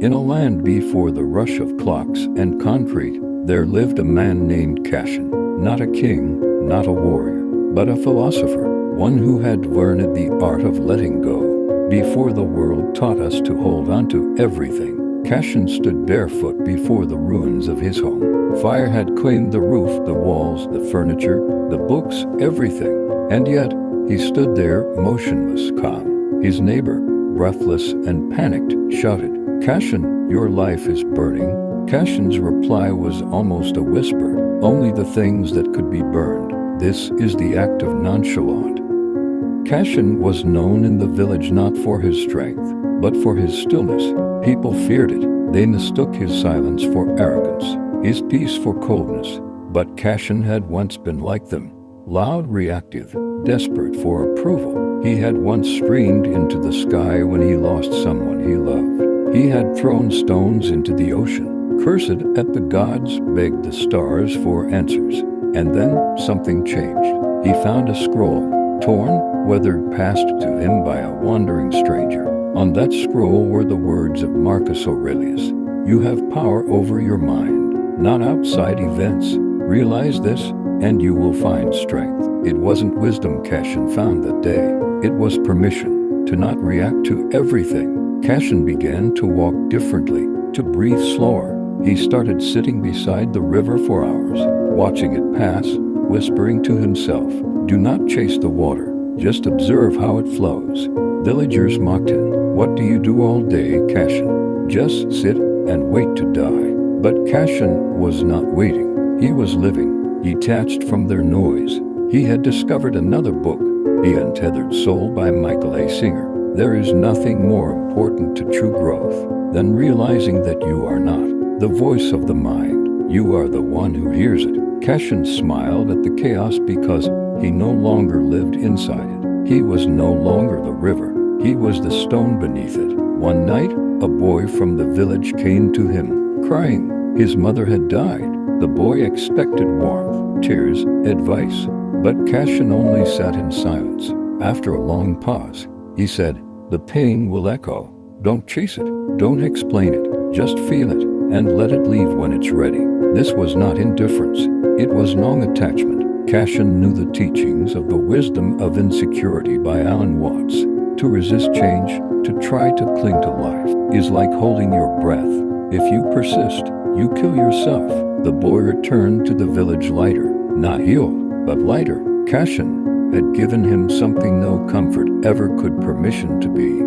In a land before the rush of clocks and concrete, there lived a man named 𝙏, not a king, not a warrior, but a philosopher, one who had learned the art of letting go. Before the world taught us to hold on to everything, 𝙏 stood barefoot before the ruins of his home. Fire had claimed the roof, the walls, the furniture, the books, everything. And yet, he stood there, motionless, calm. His neighbor, breathless and panicked, shouted, 𝙏, your life is burning. 𝙏's reply was almost a whisper, only the things that could be burned. This is the act of nonchalant. 𝙏 was known in the village not for his strength, but for his stillness. People feared it. They mistook his silence for arrogance, his peace for coldness. But 𝙏 had once been like them, loud, reactive, desperate for approval. He had once screamed into the sky when he lost someone he loved. He had thrown stones into the ocean, cursed at the gods, begged the stars for answers. And then something changed. He found a scroll, torn, weathered, passed to him by a wandering stranger. On that scroll were the words of Marcus Aurelius. You have power over your mind, not outside events. Realize this, and you will find strength. It wasn't wisdom 𝙏 found that day. It was permission to not react to everything. 𝙏 began to walk differently, to breathe slower. He started sitting beside the river for hours, watching it pass, whispering to himself, do not chase the water, just observe how it flows. Villagers mocked him. What do you do all day, 𝙏? Just sit and wait to die. But 𝙏 was not waiting. He was living, detached from their noise. He had discovered another book, The Untethered Soul by Michael A. Singer. There is nothing more important to true growth than realizing that you are not the voice of the mind. You are the one who hears it. 𝙏 smiled at the chaos because he no longer lived inside it. He was no longer the river. He was the stone beneath it. One night, a boy from the village came to him, crying. His mother had died. The boy expected warmth, tears, advice. But 𝙏 only sat in silence. After a long pause, he said, the pain will echo. Don't chase it. Don't explain it. Just feel it, and let it leave when it's ready. This was not indifference. It was non-attachment. 𝙏 knew the teachings of the wisdom of insecurity by Alan Watts. To resist change, to try to cling to life, is like holding your breath. If you persist, you kill yourself. The boy returned to the village lighter, not healed, but lighter. 𝙏 had given him something no comfort ever could, permission to be.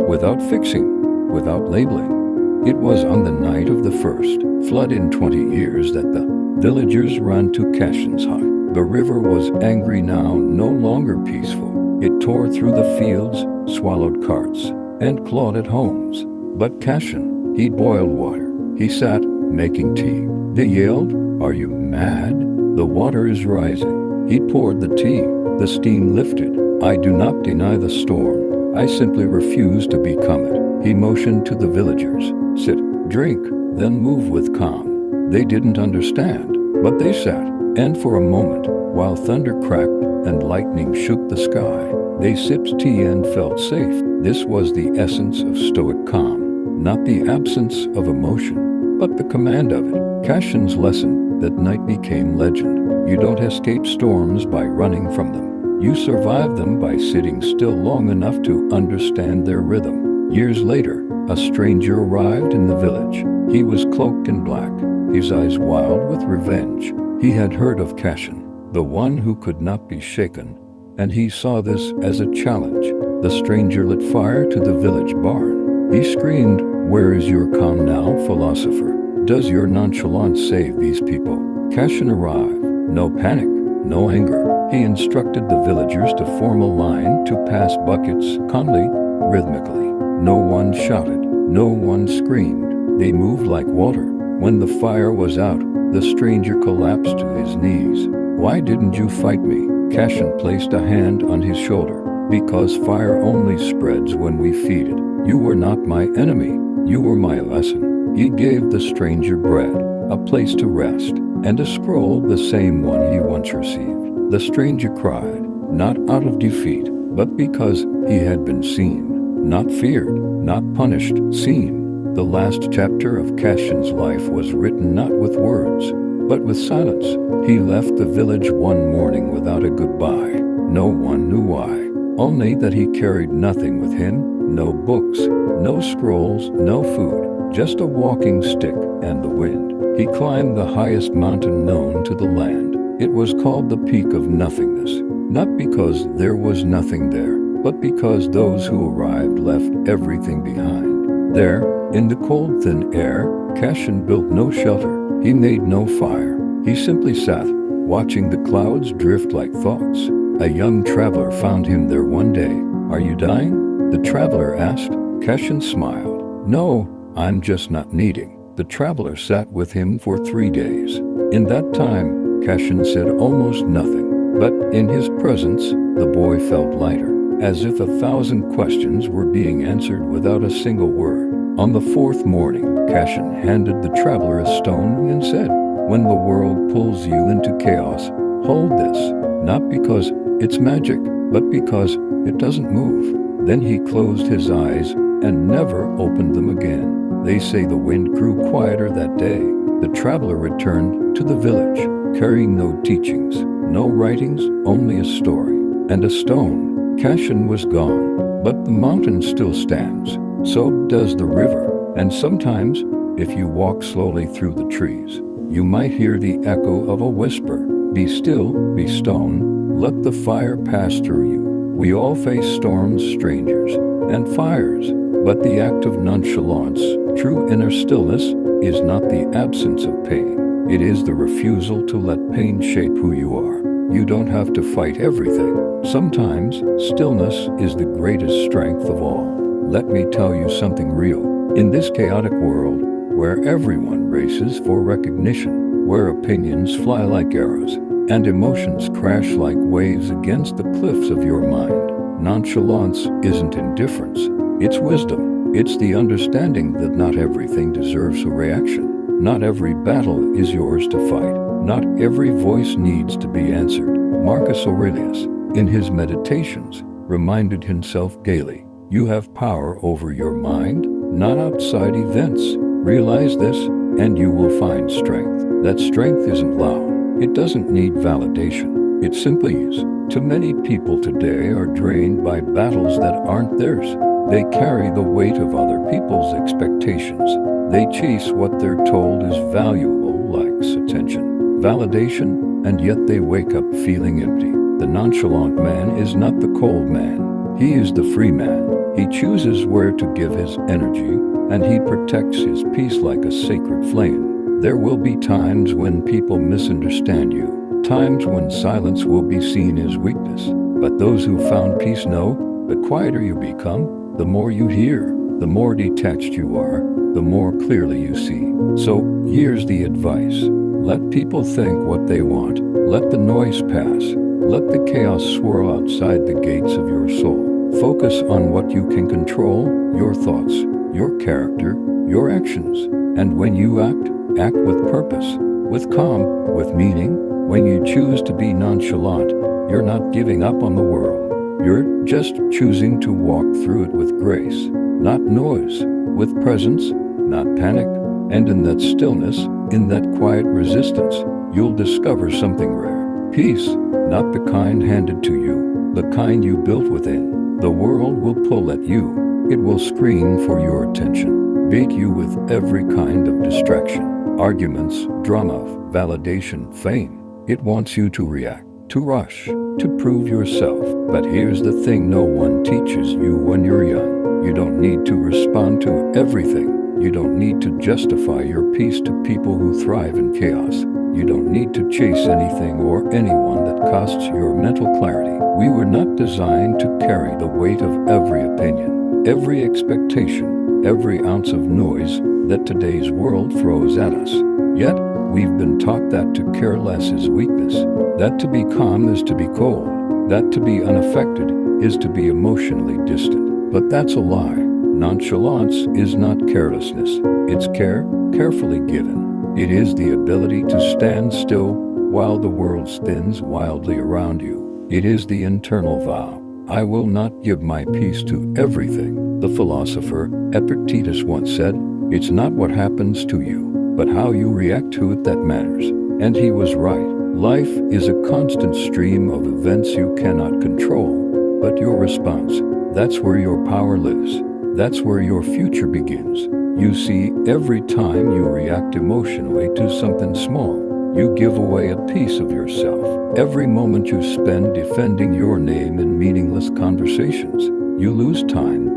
Without fixing, without labeling. It was on the night of the first flood in 20 years that the villagers ran to 𝙏's hut. The river was angry now, no longer peaceful. It tore through the fields, swallowed carts, and clawed at homes. But 𝙏, he boiled water. He sat, making tea. They yelled, are you mad? The water is rising. He poured the tea. The steam lifted. I do not deny the storm. I simply refuse to become it. He motioned to the villagers. Sit, drink, then move with calm. They didn't understand, but they sat. And for a moment, while thunder cracked and lightning shook the sky, they sipped tea and felt safe. This was the essence of stoic calm, not the absence of emotion, but the command of it. 𝙏's lesson that night became legend. You don't escape storms by running from them. You survive them by sitting still long enough to understand their rhythm. Years later, a stranger arrived in the village. He was cloaked in black, his eyes wild with revenge. He had heard of 𝙏, the one who could not be shaken, and he saw this as a challenge. The stranger lit fire to the village barn. He screamed, where is your calm now, philosopher? Does your nonchalance save these people? 𝙏 arrived. No panic, no anger. He instructed the villagers to form a line to pass buckets calmly, rhythmically. No one shouted, no one screamed. They moved like water. When the fire was out, the stranger collapsed to his knees. Why didn't you fight me? 𝙏 placed a hand on his shoulder. Because fire only spreads when we feed it. You were not my enemy. You were my lesson. He gave the stranger bread, a place to rest, and a scroll, the same one he once received. The stranger cried, not out of defeat, but because he had been seen. Not feared, not punished, seen. The last chapter of Cashin's life was written not with words, but with silence. He left the village one morning without a goodbye. No one knew why, only that he carried nothing with him, no books, no scrolls, no food, just a walking stick and the wind. He climbed the highest mountain known to the land. It was called the Peak of Nothingness, not because there was nothing there, but because those who arrived left everything behind. There, in the cold, thin air, Cashin built no shelter. He made no fire. He simply sat, watching the clouds drift like thoughts. A young traveler found him there one day. "Are you dying?" the traveler asked. Cashin smiled. "No, I'm just not needing." The traveler sat with him for 3 days. In that time, Cashin said almost nothing, but in his presence, the boy felt lighter, as if 1,000 questions were being answered without a single word. On the 4th morning, Cashin handed the traveler a stone and said, "When the world pulls you into chaos, hold this, not because it's magic, but because it doesn't move." Then he closed his eyes and never opened them again. They say the wind grew quieter that day. The traveler returned to the village, carrying no teachings, no writings, only a story and a stone. Cashin was gone, but the mountain still stands. So does the river. And sometimes, if you walk slowly through the trees, you might hear the echo of a whisper. Be still, be stone, let the fire pass through you. We all face storms, strangers, and fires, but the act of nonchalance, true inner stillness, is not the absence of pain. It is the refusal to let pain shape who you are. You don't have to fight everything. Sometimes, stillness is the greatest strength of all. Let me tell you something real. In this chaotic world, where everyone races for recognition, where opinions fly like arrows, and emotions crash like waves against the cliffs of your mind, nonchalance isn't indifference, it's wisdom. It's the understanding that not everything deserves a reaction. Not every battle is yours to fight. Not every voice needs to be answered. Marcus Aurelius, in his Meditations, reminded himself gaily, "You have power over your mind, not outside events. Realize this, and you will find strength." That strength isn't loud. It doesn't need validation. It simply is. Too many people today are drained by battles that aren't theirs. They carry the weight of other people's expectations. They chase what they're told is valuable, like attention, validation, and yet they wake up feeling empty. The nonchalant man is not the cold man. He is the free man. He chooses where to give his energy, and he protects his peace like a sacred flame. There will be times when people misunderstand you, times when silence will be seen as weakness. But those who found peace know, the quieter you become, the more you hear, the more detached you are, the more clearly you see. So, here's the advice. Let people think what they want. Let the noise pass. Let the chaos swirl outside the gates of your soul. Focus on what you can control, your thoughts, your character, your actions. And when you act, act with purpose, with calm, with meaning. When you choose to be nonchalant, you're not giving up on the world. You're just choosing to walk through it with grace, not noise, with presence, not panic. And in that stillness, in that quiet resistance, you'll discover something rare. Peace, not the kind handed to you, the kind you built within. The world will pull at you. It will scream for your attention, bait you with every kind of distraction, arguments, drama, validation, fame. It wants you to react, to rush, to prove yourself. But here's the thing no one teaches you when you're young. You don't need to respond to everything. You don't need to justify your peace to people who thrive in chaos. You don't need to chase anything or anyone that costs your mental clarity. We were not designed to carry the weight of every opinion, every expectation, every ounce of noise that today's world throws at us. Yet, we've been taught that to care less is weakness, that to be calm is to be cold, that to be unaffected is to be emotionally distant. But that's a lie. Nonchalance is not carelessness. It's care, carefully given. It is the ability to stand still while the world spins wildly around you. It is the internal vow. I will not give my peace to everything. The philosopher Epictetus once said, It's not what happens to you, but how you react to it that matters. And he was right. Life is a constant stream of events you cannot control, but your response, that's where your power lives. That's where your future begins. You see, every time you react emotionally to something small, you give away a piece of yourself. Every moment you spend defending your name in meaningless conversations, you lose time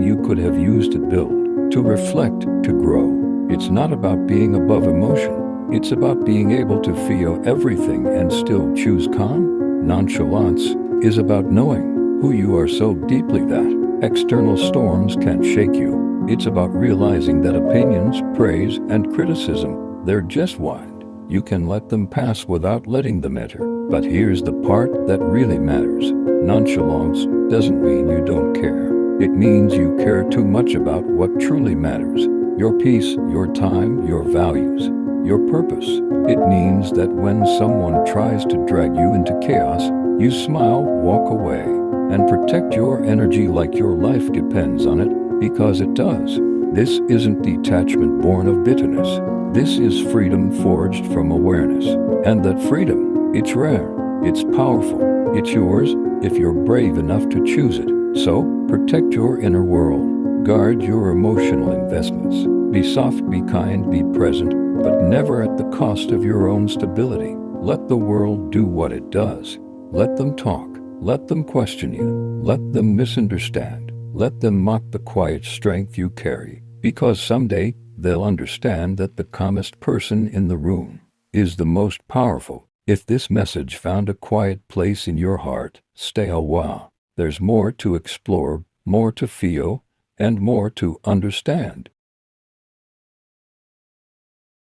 you could have used to build, to reflect, to grow. It's not about being above emotion. It's about being able to feel everything and still choose calm. Nonchalance is about knowing who you are so deeply that external storms can't shake you. It's about realizing that opinions, praise, and criticism, they're just wind. You can let them pass without letting them enter. But here's the part that really matters. Nonchalance doesn't mean you don't care. It means you care too much about what truly matters. Your peace, your time, your values, your purpose. It means that when someone tries to drag you into chaos, you smile, walk away, and protect your energy like your life depends on it, because it does. This isn't detachment born of bitterness. This is freedom forged from awareness. And that freedom, it's rare, it's powerful, it's yours if you're brave enough to choose it. So, protect your inner world. Guard your emotional investments. Be soft, be kind, be present, but never at the cost of your own stability. Let the world do what it does. Let them talk. Let them question you. Let them misunderstand. Let them mock the quiet strength you carry. Because someday, they'll understand that the calmest person in the room is the most powerful. If this message found a quiet place in your heart, stay a while. There's more to explore, more to feel, and more to understand.